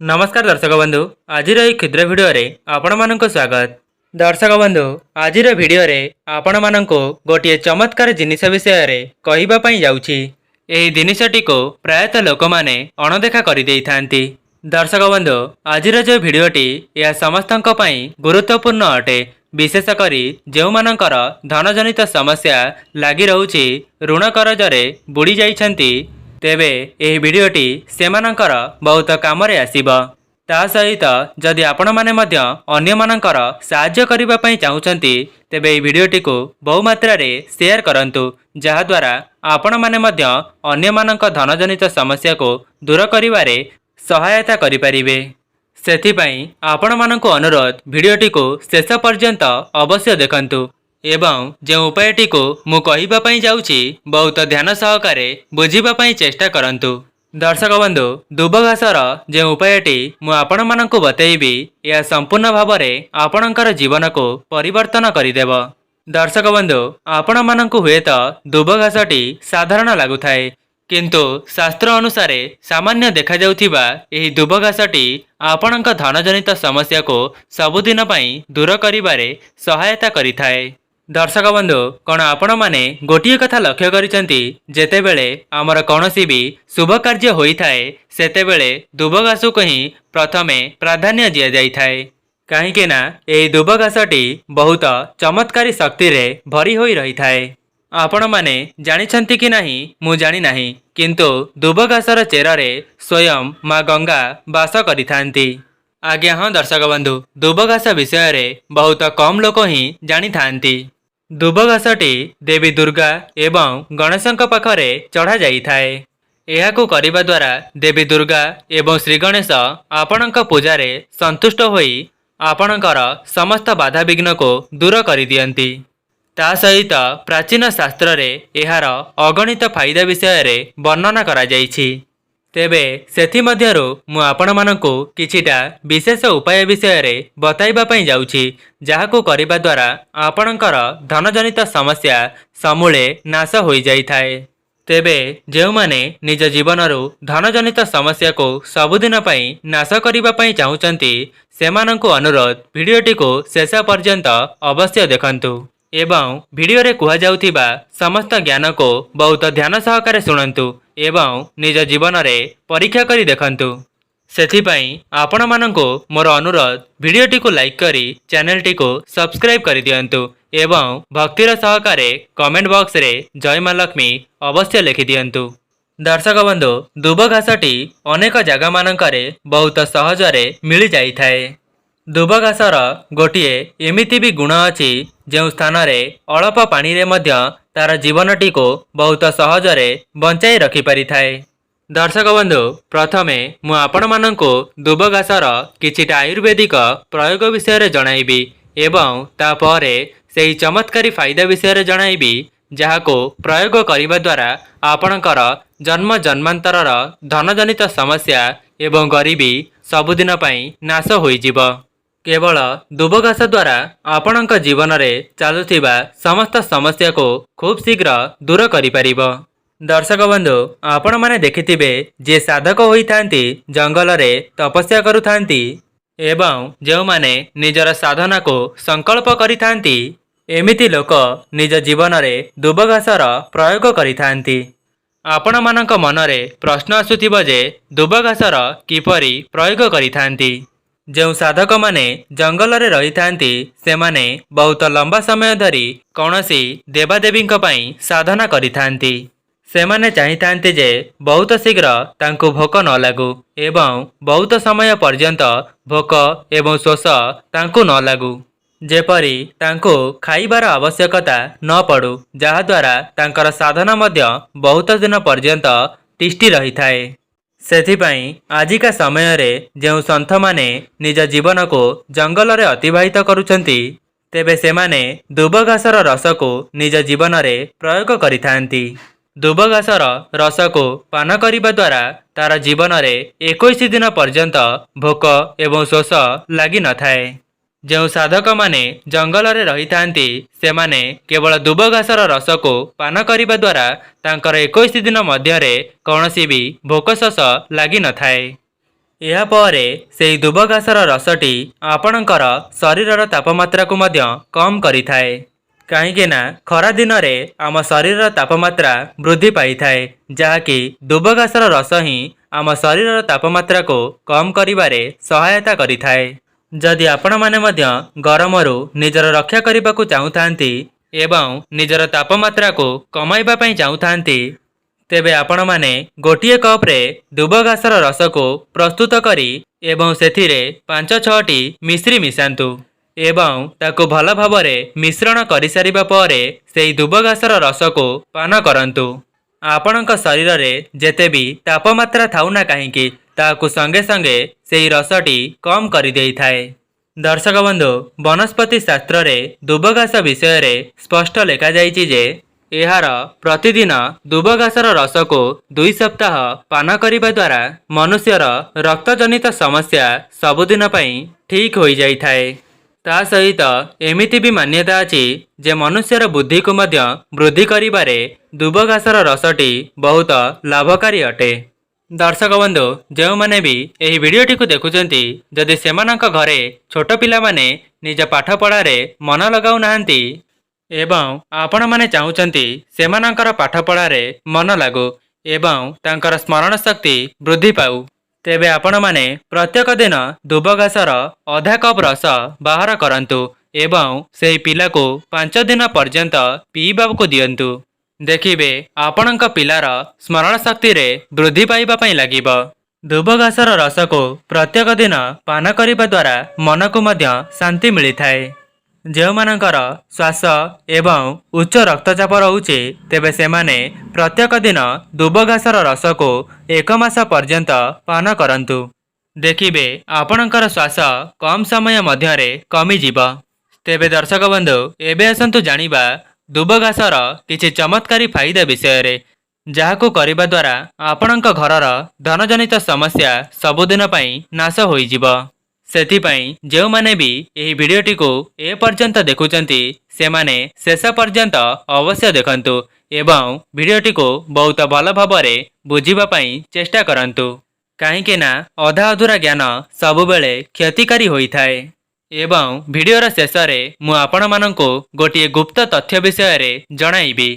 नमस्कार दर्शक बंधु आज क्षुद्र भिडियो आपण मानक स्वागत। दर्शक बंधु आज भिडियो आपण मानक गोटे चमत्कार जिनिस विषय कहवाई जाऊँगी। यह जिनसटी को प्रायतः लोक मैंने अणदेखा कर देइथांती। दर्शक बंधु आज जो भिडियोटी यह समस्त गुरुत्वपूर्ण अटे, विशेषकर जो मानकर धनजनित समस्या लगी रोचे, ऋण करजरे बुड़ी जाइछंती, तेबे यह भिडियोटी सेमानंकर बहुत काम आसीब। ता सहित जदि आपण माने मध्य अन्य मानकर साहाय्य करिबा पई चाहुचंती, तेबे यह भिडियोटी को बहु मात्रा रे शेयर करंतु, जहा द्वारा आपण माने मध्य अन्य मानक धनजनित समस्या को दूर करिवारे सहायता करि परिबे। सेथिपई आपण मानकु अनुरोध, भिडियोटी को शेष पर्यंत अवश्य देखंतु एवं जो उपायटी को मु कहिबा पई जाउची बहुत ध्यान सहकारे बुझिबा पई चेष्टा करंतु। दर्शक बंधु दुबघासर जो उपायटी मु आपण मानकु बतैबी, यह संपूर्ण भावरे आपणकर जीवन को परिवर्तन करिदेव। दर्शक बंधु आपण मानकु हुए तो दुबघासटी साधारण लागुथाए, किंतु शास्त्र अनुसार सामान्य देखा जाउथिबा एही दुबघासटी आपणक धनजनित समस्या को सबुदिन पई दूर करिबारे सहायता करिथाए। दर्शक बंधु कौन आपण माने गोटिए कथा लक्ष्य करिसेंती, जेतेबेले आमर कौनसी भी शुभ कार्य होइथाए सेतेबेले दुबघासु को ही प्रथमे प्राधान्य दिया जाइथाए। काहेकि ना एही दुबघासटी बहुत चमत्कारी शक्ति रे भरी होई रहिथाए। आपण माने जानिछंती कि नाही मु जानि नाही, किंतु दुबघासर चेरारे स्वयं माँ गंगा वास करिथांती। आज्ञा हाँ दर्शक बंधु दुबघास विषय रे बहुत कम लोक ही जानी थांती। दुबघासटी देवी दुर्गा एवं गणेशंक पाखरे चढ़ा जाइथाए। एहाकु करिबा द्वारा देवी दुर्गा एवं श्री गणेश आपणक पूजारे संतुष्ट होई आपणकर समस्त बाधा विघ्न को दूर करि दियंती। ता सहित प्राचीन शास्त्र रे एहार अगणित फायदा विषय रे वर्णना करा जाइछि। तेबे सेथि मध्यरु मु आपण मानकु किछिटा विशेष उपाय विषय रे बताइबा पई जाउछि, जाहाकु करिबा द्वारा आपणकर धनजनित समस्या समूले नाश होई जाइथाए। तेबे जेउ माने निज जीवनरु धनजनित समस्या को सबुदिन पई नाश करिबा पई चाहुचंती, सेमानंकु अनुरोध भिडियोटी को शेष पर्यंत अवश्य देखंतु एवं भिडियो रे कुहा जाउथिबा समस्त ज्ञान को बहुत ध्यान सहकारे शुणंतु एवं निज जीवन रे परीक्षा करी देखंतु। सेथिपई आपण मानंको मोर अनुरोध, भिडियोटी को लाइक करी चैनल टी को सब्सक्राइब करी दियंतु एवं भक्तिर सहकारे कमेंट बॉक्स रे जय मां लक्ष्मी अवश्य लिखि दियंतु। दर्शक बंधु दुबघासटी अनेक जगह मानकरे बहुत सहजरे मिली जाइथाए। दुबघासर गोटिए एमिति भी गुण अछि, जो स्थान रे अल्प पानी रे मध्य तार जीवनटी को बहुत सहजरे बंचाई रखि परिथाए। दर्शक बंधु प्रथमे मु आपण मानंको दुबघासर किछिटा आयुर्वेदिक प्रयोग विषय रे जणाइबी एवं तापरे सेही चमत्कारी फायदा विषय रे जणाइबी, जाहाको प्रयोग करिबा द्वारा आपणकर जन्म जन्मांतरर धनजनित समस्या एवं गरीबी सबुदिन पई नाश होइजिब। केवल दुबघास द्वारा आपणक जीवन रे चालुथिबा समस्त समस्या को खूब शीघ्र दूर करि परिबो। दर्शक बंधु आपण माने देखिथिबे जे साधक होइथांती जंगल रे तपस्या करुथांती एवं जो माने निजर साधना को संकल्प करिथांती, एमिति लोक निज जीवन रे दुबघासर प्रयोग करिथांती। आपण मानक मनरे प्रश्न आसुथिबो जे दुबघासर किपरि प्रयोग करिथांती। जो साधक माने जंगल रे रही थांती से माने बहुत लंबा समय धरी कौनसी देवादेवी पई साधना करि थांती। से माने चाहि थांती जे बहुत शीघ्र तांको भोक न लागू एवं बहुत समय पर्यंत भोक एवं शोष तांको न लागू, जेपरी तांको खाइबार आवश्यकता न पड़ू, जहा द्वारा तांकर साधना मध्य बहुत दिन पर्यंत तिष्ठि रही थाए। सेथिपई आजिका समय रे जो संत माने निज जीवन को जंगल रे अतिबाहित करुछंती, तेबे से माने दुबघासर रस को निज जीवन रे प्रयोग करिथांती। दुबघासर रस को पान करिबा द्वारा तार जीवन रे 21 दिन पर्यंत भोक एवं शोष लागि न थाए। जो साधक माने जंगल रे रही थांती से माने केवल दुबघासर रस को पान करिबा द्वारा तांकर 21 दिन मध्य रे कौनसी भी भोक शोष लागि न थाए। ଏହାପରେ ସେହି ଦୁବ ଘାସର ରସଟି ଆପଣଙ୍କର ଶରୀରର ତାପମାତ୍ରାକୁ ମଧ୍ୟ କମ୍ କରିଥାଏ। କାହିଁକି ନା ଖରା ଦିନରେ ଆମ ଶରୀରର ତାପମାତ୍ରା ବୃଦ୍ଧି ପାଇଥାଏ, ଯାହାକି ଦୁବ ଘାସର ରସ ହିଁ ଆମ ଶରୀରର ତାପମାତ୍ରାକୁ କମ୍ କରିବାରେ ସହାୟତା କରିଥାଏ। ଯଦି ଆପଣମାନେ ମଧ୍ୟ ଗରମରୁ ନିଜର ରକ୍ଷା କରିବାକୁ ଚାହୁଁଥାନ୍ତି ଏବଂ ନିଜର ତାପମାତ୍ରାକୁ କମାଇବା ପାଇଁ ଚାହୁଁଥାନ୍ତି, ତେବେ ଆପଣମାନେ ଗୋଟିଏ କପ୍ରେ ଦୁବ ଘାସର ରସକୁ ପ୍ରସ୍ତୁତ କରି ଏବଂ ସେଥିରେ 5-6ଟି ମିଶ୍ରି ମିଶାନ୍ତୁ ଏବଂ ତାକୁ ଭଲ ଭାବରେ ମିଶ୍ରଣ କରିସାରିବା ପରେ ସେହି ଦୁବ ଘାସର ରସକୁ ପାନ କରନ୍ତୁ। ଆପଣଙ୍କ ଶରୀରରେ ଯେତେ ବି ତାପମାତ୍ରା ଥାଉ ନା କାହିଁକି, ତାହାକୁ ସଙ୍ଗେ ସଙ୍ଗେ ସେହି ରସଟି କମ୍ କରିଦେଇଥାଏ। ଦର୍ଶକ ବନ୍ଧୁ, ବନସ୍ପତି ଶାସ୍ତ୍ରରେ ଦୁବ ଘାସ ବିଷୟରେ ସ୍ପଷ୍ଟ ଲେଖାଯାଇଛି ଯେ ଏହାର ପ୍ରତିଦିନ ଦୁବ ଘାସର ରସକୁ 2 ସପ୍ତାହ ପାନ କରିବା ଦ୍ୱାରା ମନୁଷ୍ୟର ରକ୍ତଜନିତ ସମସ୍ୟା ସବୁଦିନ ପାଇଁ ଠିକ୍ ହୋଇଯାଇଥାଏ। ତା ସହିତ ଏମିତି ବି ମାନ୍ୟତା ଅଛି ଯେ ମନୁଷ୍ୟର ବୁଦ୍ଧିକୁ ମଧ୍ୟ ବୃଦ୍ଧି କରିବାରେ ଦୁବ ଘାସର ରସଟି ବହୁତ ଲାଭକାରୀ ଅଟେ। ଦର୍ଶକ ବନ୍ଧୁ, ଯେଉଁମାନେ ବି ଏହି ଭିଡ଼ିଓଟିକୁ ଦେଖୁଛନ୍ତି, ଯଦି ସେମାନଙ୍କ ଘରେ ଛୋଟ ପିଲାମାନେ ନିଜ ପାଠପଢ଼ାରେ ମନ ଲଗାଉନାହାନ୍ତି ଏବଂ ଆପଣମାନେ ଚାହୁଁଛନ୍ତି ସେମାନଙ୍କର ପାଠପଢ଼ାରେ ମନ ଲାଗୁ ଏବଂ ତାଙ୍କର ସ୍ମରଣ ଶକ୍ତି ବୃଦ୍ଧି ପାଉ, ତେବେ ଆପଣମାନେ ପ୍ରତ୍ୟେକ ଦିନ ଦୁବ ଘାସର ଅଧା କପ୍ ରସ ବାହାର କରନ୍ତୁ ଏବଂ ସେହି ପିଲାକୁ 5 ଦିନ ପର୍ଯ୍ୟନ୍ତ ପିଇବାକୁ ଦିଅନ୍ତୁ। ଦେଖିବେ ଆପଣଙ୍କ ପିଲାର ସ୍ମରଣ ଶକ୍ତିରେ ବୃଦ୍ଧି ପାଇବା ପାଇଁ ଲାଗିବ। ଦୁବ ଘାସର ରସକୁ ପ୍ରତ୍ୟେକ ଦିନ ପାନ କରିବା ଦ୍ୱାରା ମନକୁ ମଧ୍ୟ ଶାନ୍ତି ମିଳିଥାଏ। ଯେଉଁମାନଙ୍କର ଶ୍ୱାସ ଏବଂ ଉଚ୍ଚ ରକ୍ତଚାପ ରହୁଛି, ତେବେ ସେମାନେ ପ୍ରତ୍ୟେକ ଦିନ ଦୁବ ଘାସର ରସକୁ 1 ମାସ ପର୍ଯ୍ୟନ୍ତ ପାନ କରନ୍ତୁ। ଦେଖିବେ ଆପଣଙ୍କର ଶ୍ୱାସ କମ୍ ସମୟ ମଧ୍ୟରେ କମିଯିବ। ତେବେ ଦର୍ଶକ ବନ୍ଧୁ, ଏବେ ଆସନ୍ତୁ ଜାଣିବା ଦୁବ ଘାସର କିଛି ଚମତ୍କାରୀ ଫାଇଦା ବିଷୟରେ, ଯାହାକୁ କରିବା ଦ୍ୱାରା ଆପଣଙ୍କ ଘରର ଧନଜନିତ ସମସ୍ୟା ସବୁଦିନ ପାଇଁ ନାଶ ହୋଇଯିବ। ସେଥିପାଇଁ ଯେଉଁମାନେ ବି ଏହି ଭିଡ଼ିଓଟିକୁ ଏପର୍ଯ୍ୟନ୍ତ ଦେଖୁଛନ୍ତି, ସେମାନେ ଶେଷ ପର୍ଯ୍ୟନ୍ତ ଅବଶ୍ୟ ଦେଖନ୍ତୁ ଏବଂ ଭିଡ଼ିଓଟିକୁ ବହୁତ ଭଲ ଭାବରେ ବୁଝିବା ପାଇଁ ଚେଷ୍ଟା କରନ୍ତୁ। କାହିଁକି ନା ଅଧା ଅଧୁରା ଜ୍ଞାନ ସବୁବେଳେ କ୍ଷତିକାରୀ ହୋଇଥାଏ। ଏବଂ ଭିଡ଼ିଓର ଶେଷରେ ମୁଁ ଆପଣମାନଙ୍କୁ ଗୋଟିଏ ଗୁପ୍ତ ତଥ୍ୟ ବିଷୟରେ ଜଣାଇବି,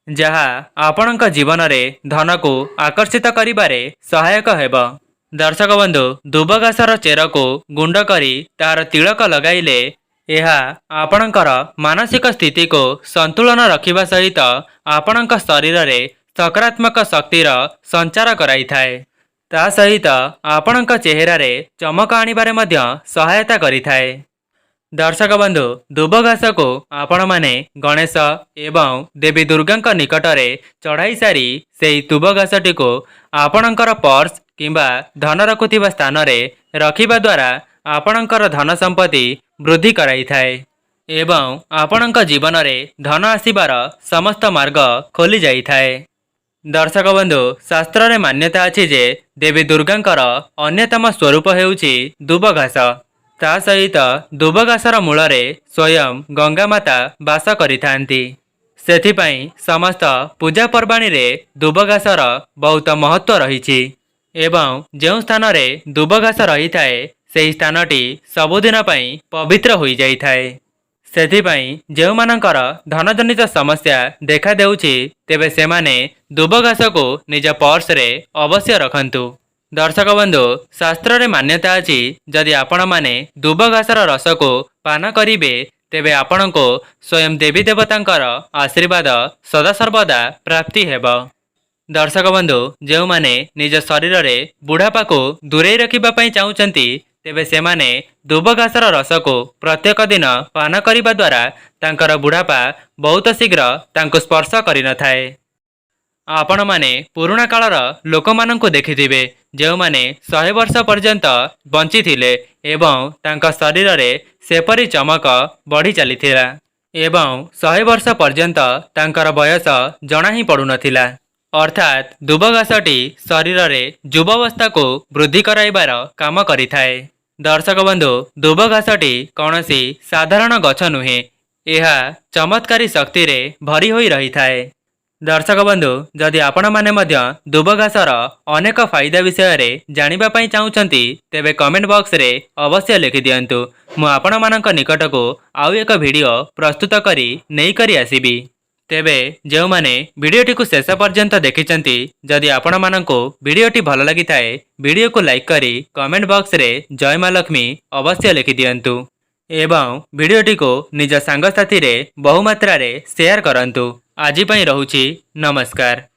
ଯାହା ଆପଣଙ୍କ ଜୀବନରେ ଧନକୁ ଆକର୍ଷିତ କରିବାରେ ସହାୟକ ହେବ। ଦର୍ଶକ ବନ୍ଧୁ, ଦୁବ ଘାସର ଚେରକୁ ଗୁଣ୍ଡ କରି ତାହାର ତିଳକ ଲଗାଇଲେ ଏହା ଆପଣଙ୍କର ମାନସିକ ସ୍ଥିତିକୁ ସନ୍ତୁଳନ ରଖିବା ସହିତ ଆପଣଙ୍କ ଶରୀରରେ ସକାରାତ୍ମକ ଶକ୍ତିର ସଞ୍ଚାର କରାଇଥାଏ। ତା ସହିତ ଆପଣଙ୍କ ଚେହେରାରେ ଚମକ ଆଣିବାରେ ମଧ୍ୟ ସହାୟତା କରିଥାଏ। ଦର୍ଶକ ବନ୍ଧୁ, ଦୁବ ଘାସକୁ ଆପଣମାନେ ଗଣେଶ ଏବଂ ଦେବୀ ଦୁର୍ଗାଙ୍କ ନିକଟରେ ଚଢ଼ାଇ ସାରି ସେହି ଦୁବ ଘାସଟିକୁ ଆପଣଙ୍କର ପର୍ସ କିମ୍ବା ଧନ ରଖୁଥିବା ସ୍ଥାନରେ ରଖିବା ଦ୍ୱାରା ଆପଣଙ୍କର ଧନ ସମ୍ପତ୍ତି ବୃଦ୍ଧି କରାଇଥାଏ ଏବଂ ଆପଣଙ୍କ ଜୀବନରେ ଧନ ଆସିବାର ସମସ୍ତ ମାର୍ଗ ଖୋଲି ଯାଇଥାଏ। ଦର୍ଶକ ବନ୍ଧୁ, ଶାସ୍ତ୍ରରେ ମାନ୍ୟତା ଅଛି ଯେ ଦେବୀ ଦୁର୍ଗାଙ୍କର ଅନ୍ୟତମ ସ୍ୱରୂପ ହେଉଛି ଦୁବ ଘାସ। ତା ସହିତ ଦୁବ ଘାସର ମୂଳରେ ସ୍ୱୟଂ ଗଙ୍ଗା ମାତା ବାସ କରିଥାନ୍ତି। ସେଥିପାଇଁ ସମସ୍ତ ପୂଜା ପର୍ବାଣୀରେ ଦୁବ ଘାସର ବହୁତ ମହତ୍ତ୍ୱ ରହିଛି ଏବଂ ଯେଉଁ ସ୍ଥାନରେ ଦୁବ ଘାସ ରହିଥାଏ, ସେହି ସ୍ଥାନଟି ସବୁଦିନ ପାଇଁ ପବିତ୍ର ହୋଇଯାଇଥାଏ। ସେଥିପାଇଁ ଯେଉଁମାନଙ୍କର ଧନଜନିତ ସମସ୍ୟା ଦେଖାଦେଉଛି, ତେବେ ସେମାନେ ଦୁବ ଘାସକୁ ନିଜ ପର୍ସରେ ଅବଶ୍ୟ ରଖନ୍ତୁ। ଦର୍ଶକ ବନ୍ଧୁ, ଶାସ୍ତ୍ରରେ ମାନ୍ୟତା ଅଛି ଯଦି ଆପଣମାନେ ଦୁବ ଘାସର ରସକୁ ପାନ କରିବେ, ତେବେ ଆପଣଙ୍କୁ ସ୍ୱୟଂ ଦେବୀ ଦେବତାଙ୍କର ଆଶୀର୍ବାଦ ସଦାସର୍ବଦା ପ୍ରାପ୍ତି ହେବ। ଦର୍ଶକ ବନ୍ଧୁ, ଯେଉଁମାନେ ନିଜ ଶରୀରରେ ବୁଢ଼ାପାକୁ ଦୂରେଇ ରଖିବା ପାଇଁ ଚାହୁଁଛନ୍ତି, ତେବେ ସେମାନେ ଦୁବ ଘାସର ରସକୁ ପ୍ରତ୍ୟେକ ଦିନ ପାନ କରିବା ଦ୍ୱାରା ତାଙ୍କର ବୁଢ଼ାପା ବହୁତ ଶୀଘ୍ର ତାଙ୍କୁ ସ୍ପର୍ଶ କରିନଥାଏ। ଆପଣମାନେ ପୁରୁଣା କାଳର ଲୋକମାନଙ୍କୁ ଦେଖିଥିବେ, ଯେଉଁମାନେ 100 ବର୍ଷ ପର୍ଯ୍ୟନ୍ତ ବଞ୍ଚିଥିଲେ ଏବଂ ତାଙ୍କ ଶରୀରରେ ସେପରି ଚମକ ବଢ଼ି ଚାଲିଥିଲା ଏବଂ 100 ବର୍ଷ ପର୍ଯ୍ୟନ୍ତ ତାଙ୍କର ବୟସ ଜଣା ହିଁ ପଡ଼ୁନଥିଲା। ଅର୍ଥାତ୍ ଦୁବ ଘାସଟି ଶରୀରରେ ଯୁବାବସ୍ଥାକୁ ବୃଦ୍ଧି କରାଇବାର କାମ କରିଥାଏ। ଦର୍ଶକ ବନ୍ଧୁ, ଦୁବ ଘାସଟି କୌଣସି ସାଧାରଣ ଗଛ ନୁହେଁ, ଏହା ଚମତ୍କାରୀ ଶକ୍ତିରେ ଭରି ହୋଇ ରହିଥାଏ। दर्शक बंधु जदि आपण माने मध्य दुब घासर अनेक फायदा विषय जानिबा पई चाहुचंती तेबे कमेंट बॉक्स रे अवश्य लिखि दियंतु। मु आपण मानक निकटको आउ एक वीडियो प्रस्तुत करी नेई करी आसीबी। तेबे जो माने वीडियोटी को शेष पर्यंत देखिचंती जदि आपण माननको वीडियोटी भल लगी थाए वीडियो को लाइक करी कमेंट बॉक्स रे जय मां लक्ष्मी अवश्य लिखि दियंतु एवं वीडियोटी को निज सांग साथी रे बहु मात्रा रे शेयर करंतु। आज पई रहुची नमस्कार।